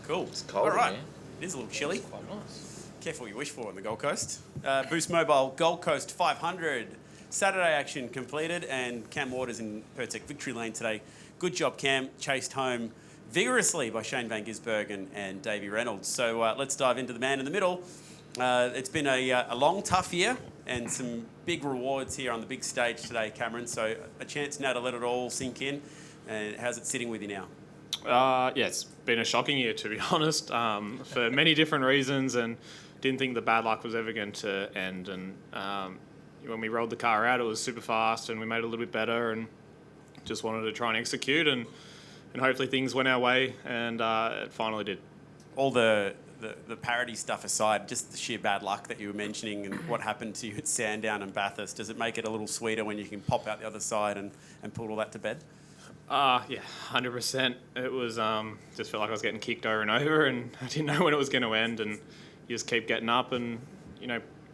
Cool. It's cold, All right. man. It is a little chilly. It's quite nice. Careful what you wish for on the Gold Coast. Boost Mobile Gold Coast 500. Saturday action completed, and Cam Waters in Pertec victory lane today. Good job, Cam. Chased home vigorously by Shane Van Gisbergen and Davey Reynolds. So let's dive into the man in the middle. It's been a long, tough year and some big rewards here on the big stage today, Cameron. So a chance now to let it all sink in. And how's it sitting with you now? Yeah, it's been a shocking year, to be honest, for many different reasons, and didn't think the bad luck was ever going to end. And when we rolled the car out, it was super fast, and we made it a little bit better, and just wanted to try and execute, and hopefully things went our way, and it finally did. All the parity stuff aside, just the sheer bad luck that you were mentioning and what happened to you at Sandown and Bathurst, does it make it a little sweeter when you can pop out the other side and put all that to bed? Yeah, 100%. It was just felt like I was getting kicked over and over, and I didn't know when it was going to end. And you just keep getting up and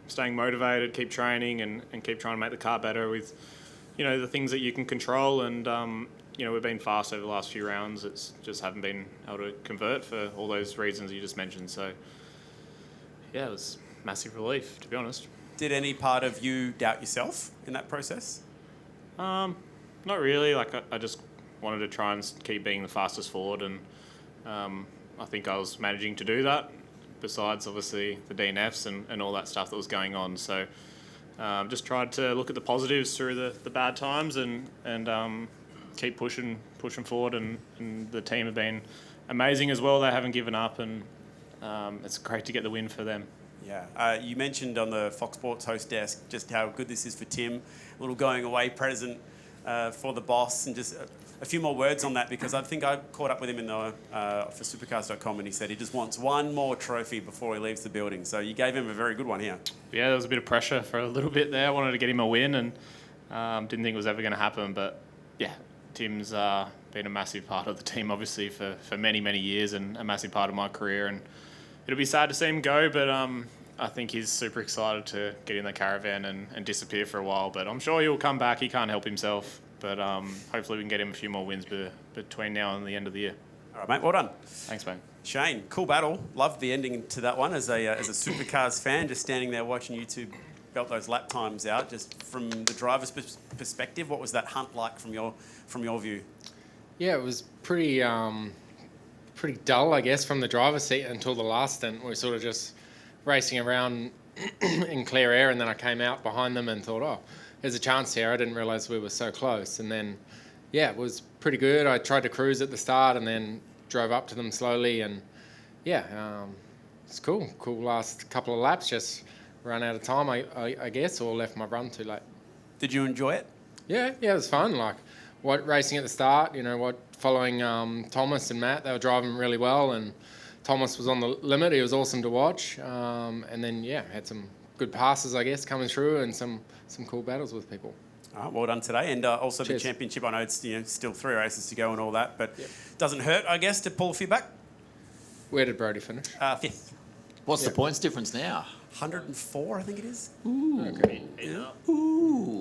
staying motivated, keep training, and keep trying to make the car better with the things that you can control. And we've been fast over the last few rounds. It's just haven't been able to convert for all those reasons you just mentioned. So yeah, it was massive relief, to be honest. Did any part of you doubt yourself in that process? Not really. I just wanted to try and keep being the fastest forward, and I think I was managing to do that, besides obviously the DNFs and all that stuff that was going on. So just tried to look at the positives through the bad times and keep pushing forward, and the team have been amazing as well. They haven't given up, and it's great to get the win for them. Yeah, you mentioned on the Fox Sports host desk just how good this is for Tim, a little going away present for the boss, and just a few more words on that, because I think I caught up with him in the for supercars.com, and he said he just wants one more trophy before he leaves the building. So you gave him a very good one here. Yeah, there was a bit of pressure for a little bit there. I wanted to get him a win, and didn't think it was ever going to happen. But yeah, Tim's been a massive part of the team, obviously, for many, many years, and a massive part of my career. And it'll be sad to see him go, but I think he's super excited to get in the caravan and disappear for a while. But I'm sure he'll come back. He can't help himself. But hopefully we can get him a few more wins between now and the end of the year. All right, mate. Well done. Thanks, mate. Shane, cool battle. Loved the ending to that one as a supercars fan, just standing there watching you two belt those lap times out. Just from the driver's perspective, what was that hunt like from your view? Yeah, it was pretty dull, I guess, from the driver's seat until the last stint. We were sort of just racing around in clear air, and then I came out behind them and thought, oh, there's a chance here. I didn't realise we were so close. And then, yeah, it was pretty good. I tried to cruise at the start and then drove up to them slowly. And, yeah, it's cool. Cool last couple of laps. Just ran out of time, I guess, or left my run too late. Did you enjoy it? Yeah, it was fun. Racing at the start, following Thomas and Matt, they were driving really well. And Thomas was on the limit. He was awesome to watch. And then, yeah, had some good passes, I guess, coming through, and some cool battles with people. All right, well done today, and also Cheers. The championship. I know it's still 3 races to go and all that, but doesn't hurt, I guess, to pull a few back. Where did Brody finish? 5th. What's the points difference now? 104, I think it is. Ooh. Okay. Yeah. Ooh.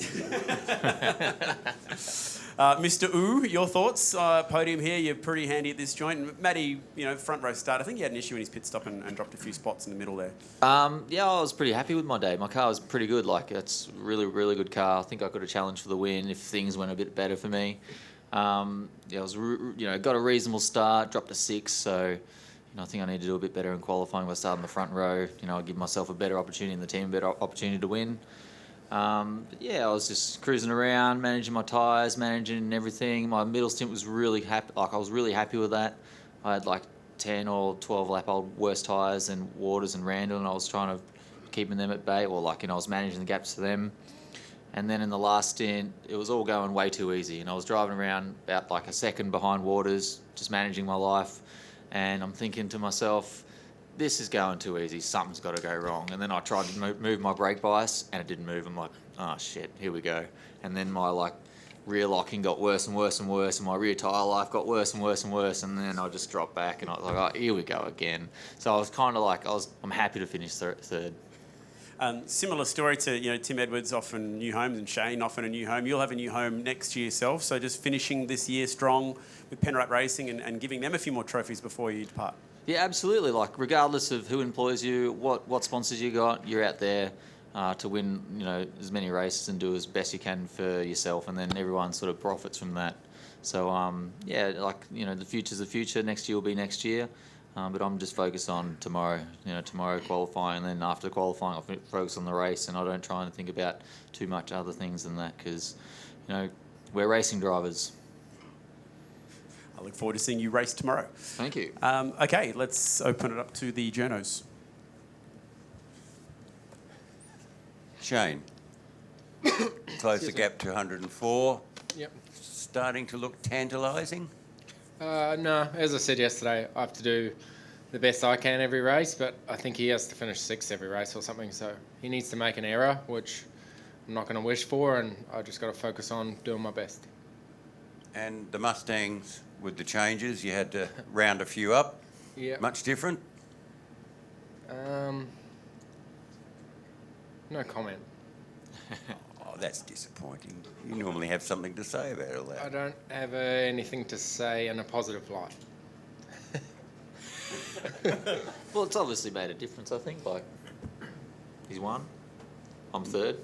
Mr. Ooh, your thoughts? Podium here, you're pretty handy at this joint. Matty, front row start. I think he had an issue in his pit stop and dropped a few spots in the middle there. Yeah, I was pretty happy with my day. My car was pretty good. It's a really, really good car. I think I could have challenged for the win if things went a bit better for me. I was, got a reasonable start, dropped a 6, so I think I need to do a bit better in qualifying. If I start in the front row, I'll give myself a better opportunity and the team a better opportunity to win. I was just cruising around, managing my tyres, managing everything. My middle stint was really happy. I was really happy with that. I had 10 or 12 lap old worse tyres than Waters and Randall, and I was trying to keeping them at bay, or I was managing the gaps to them. And then in the last stint, it was all going way too easy, and I was driving around about a second behind Waters, just managing my life. And I'm thinking to myself, this is going too easy. Something's got to go wrong. And then I tried to move my brake bias, and it didn't move. I'm like, oh, shit, here we go. And then my, rear locking got worse and worse and worse, and my rear tyre life got worse and worse and worse. And then I just dropped back, and I was like, oh, here we go again. So I was kind of I'm happy to finish third. Similar story to Tim Edwards off in new homes and Shane off in a new home. You'll have a new home next year yourself. So just finishing this year strong with Penrite Racing and giving them a few more trophies before you depart. Yeah, absolutely. Like, regardless of who employs you, what sponsors you got, you're out there to win, as many races and do as best you can for yourself, and then everyone sort of profits from that. So, the future's the future. Next year will be next year. But I'm just focused on tomorrow. Tomorrow qualifying, and then after qualifying, I'll focus on the race, and I don't try and think about too much other things than that because, we're racing drivers. I look forward to seeing you race tomorrow. Thank you. Okay, let's open it up to the journos. Shane, close the gap to 104. Yep. Starting to look tantalising. No, as I said yesterday, I have to do the best I can every race, but I think he has to finish 6th every race or something. So he needs to make an error, which I'm not going to wish for, and I just got to focus on doing my best. And the Mustangs, with the changes, you had to round a few up. Yeah. Much different? No comment. Oh, that's disappointing. You normally have something to say about all I that. don't have anything to say in a positive light. Well, it's obviously made a difference, I think. Like, he's won. I'm 3rd.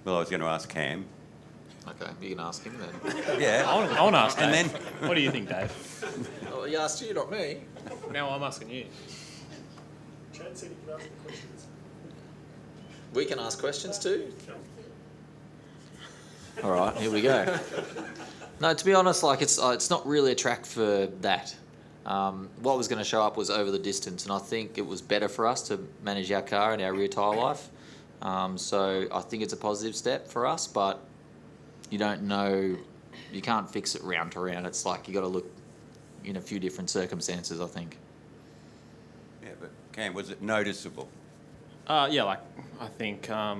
Well, I was going to ask Cam. Okay, you can ask him then. Yeah. I want to ask Dave. And then- What do you think, Dave? Oh, he asked you, not me. Now I'm asking you. Chad said he could ask the questions. We can ask questions too. All right, here we go. No, to be honest, it's not really a track for that. What was going to show up was over the distance, and I think it was better for us to manage our car and our rear tyre life. So I think it's a positive step for us, but you don't know, you can't fix it round to round. It's like you got to look in a few different circumstances, I think. Yeah, but Cam, was it noticeable? I think our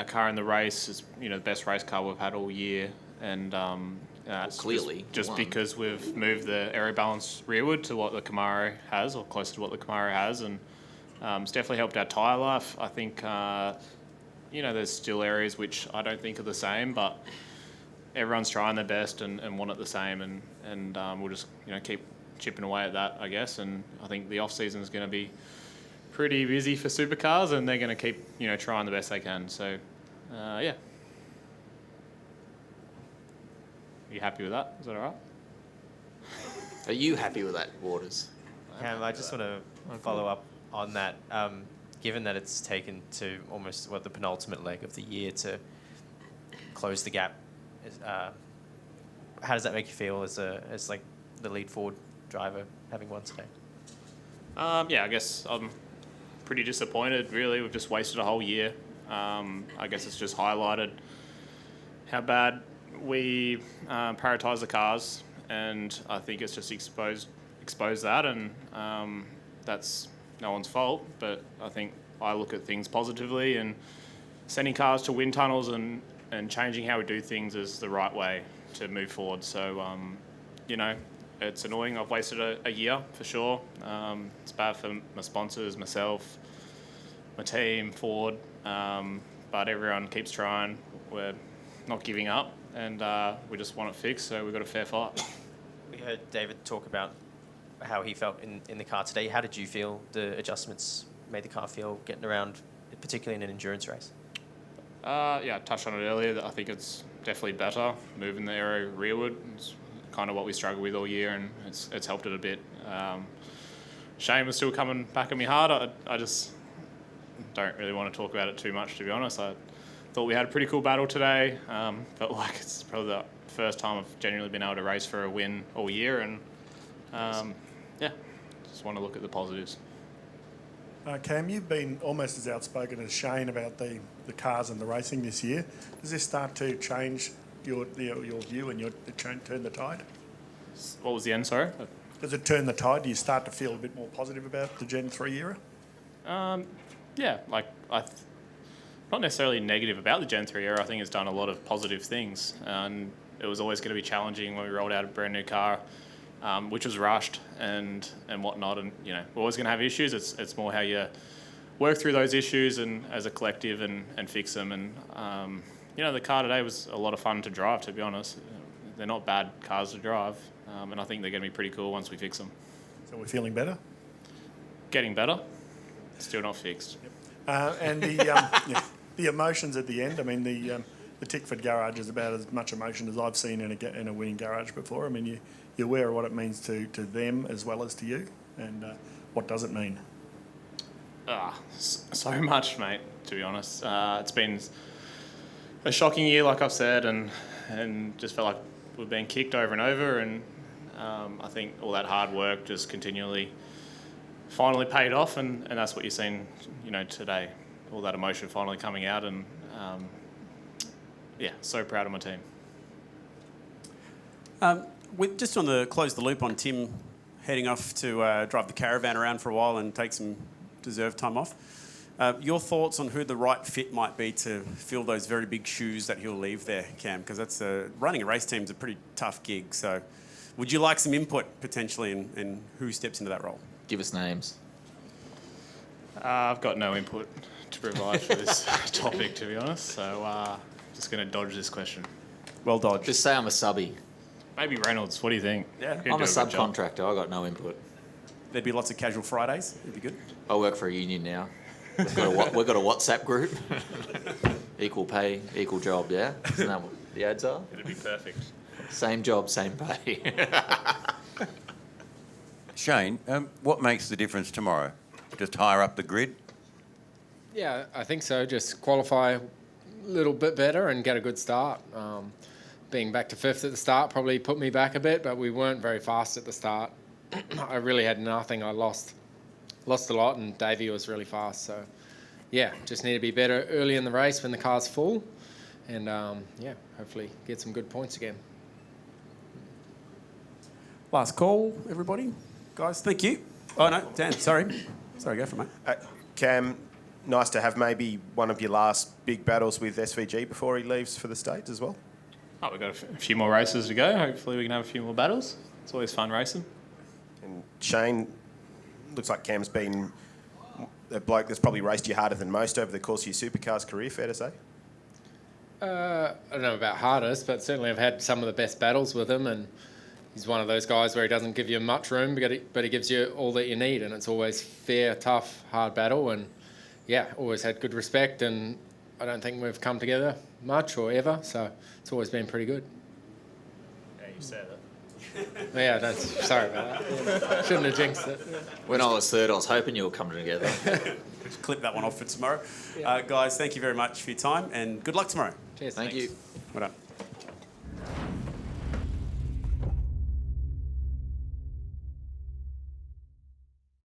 car in the race is the best race car we've had all year, and it's clearly just won. because we've moved the aero balance rearward to what the Camaro has, or closer to what the Camaro has, and it's definitely helped our tyre life. I think there's still areas which I don't think are the same, but everyone's trying their best and want it the same, and we'll just keep chipping away at that, I guess. And I think the off season is going to be pretty busy for supercars, and they're going to keep trying the best they can. So yeah. Are you happy with that? Is that all right? Are you happy with that, Waters? Cam, I just want to follow up on that. Given that it's taken to almost the penultimate leg of the year to close the gap, how does that make you feel as like the lead forward driver having won today? Yeah, I guess I'm pretty disappointed. Really, we've just wasted a whole year. I guess it's just highlighted how bad we prioritise the cars, and I think it's just exposed that, and that's no one's fault. But I think I look at things positively, and sending cars to wind tunnels and changing how we do things is the right way to move forward. So it's annoying. I've wasted a year for sure. It's bad for my sponsors, myself, my team, Ford, but everyone keeps trying. We're not giving up, and we just want it fixed, so we've got a fair fight. We heard David talk about how he felt in the car today. How did you feel the adjustments made the car feel getting around, particularly in an endurance race? Yeah, I touched on it earlier. That I think it's definitely better moving the aero rearward. It's kind of what we struggled with all year, and it's helped it a bit. Shane was still coming back at me hard. I just don't really want to talk about it too much, to be honest. I thought we had a pretty cool battle today. Felt like it's probably the first time I've genuinely been able to race for a win all year, and yeah, just want to look at the positives. Cam, you've been almost as outspoken as Shane about the cars and the racing this year. Does this start to change your view and turn the tide? What was the end, sorry? Does it turn the tide? Do you start to feel a bit more positive about the Gen 3 era? Yeah, not necessarily negative about the Gen 3 era. I think it's done a lot of positive things, and it was always going to be challenging when we rolled out a brand new car, which was rushed and whatnot. And we're always going to have issues. It's more how you work through those issues and as a collective and fix them. And the car today was a lot of fun to drive. To be honest, they're not bad cars to drive, and I think they're going to be pretty cool once we fix them. So we're feeling better. Getting better, still not fixed. And the emotions at the end. I mean, the Tickford garage is about as much emotion as I've seen in a winning garage before. I mean, you're aware of what it means to them as well as to you, and what does it mean? So much, mate, to be honest. It's been a shocking year, like I've said, and just felt like we've been kicked over and over, and I think all that hard work just continually finally paid off, and that's what you're seeing, today. All that emotion finally coming out, and so proud of my team. Just on the close the loop on Tim heading off to drive the caravan around for a while and take some deserved time off. Your thoughts on who the right fit might be to fill those very big shoes that he'll leave there, Cam? Because that's running a race team is a pretty tough gig. So, would you like some input potentially in who steps into that role? Give us names. I've got no input to provide for this topic, to be honest. So, just going to dodge this question. Well dodged. Just say I'm a subby. Maybe Reynolds. What do you think? Yeah. He'd I'm do a good job. subcontractor. I got no input. There'd be lots of casual Fridays. It'd be good. I work for a union now. We've got a WhatsApp group. Equal pay, equal job. Yeah, isn't that what the ads are? It'd be perfect. Same job, same pay. Shane, what makes the difference tomorrow? Just higher up the grid? Yeah, I think so. Just qualify a little bit better and get a good start. Being back to fifth at the start probably put me back a bit, but we weren't very fast at the start. I really had nothing. I lost a lot, and Davey was really fast. So, just need to be better early in the race when the car's full, and hopefully get some good points again. Last call, everybody. Guys, thank you. Oh, no, Dan, sorry. Sorry, go for it, mate. Cam, nice to have maybe one of your last big battles with SVG before he leaves for the States as well. Oh, we've got a few more races to go. Hopefully we can have a few more battles. It's always fun racing. And Shane, looks like Cam's been a bloke that's probably raced you harder than most over the course of your supercars career, fair to say? I don't know about hardest, but certainly I've had some of the best battles with him, and he's one of those guys where he doesn't give you much room, but he gives you all that you need, and it's always fair, tough, hard battle, and always had good respect, and I don't think we've come together much or ever, so it's always been pretty good. Yeah, you said it. Sorry about that. Shouldn't have jinxed it. When I was third, I was hoping you were coming together. Just clip that one off for tomorrow. Guys, thank you very much for your time, and good luck tomorrow. Cheers. Thank you. Well done.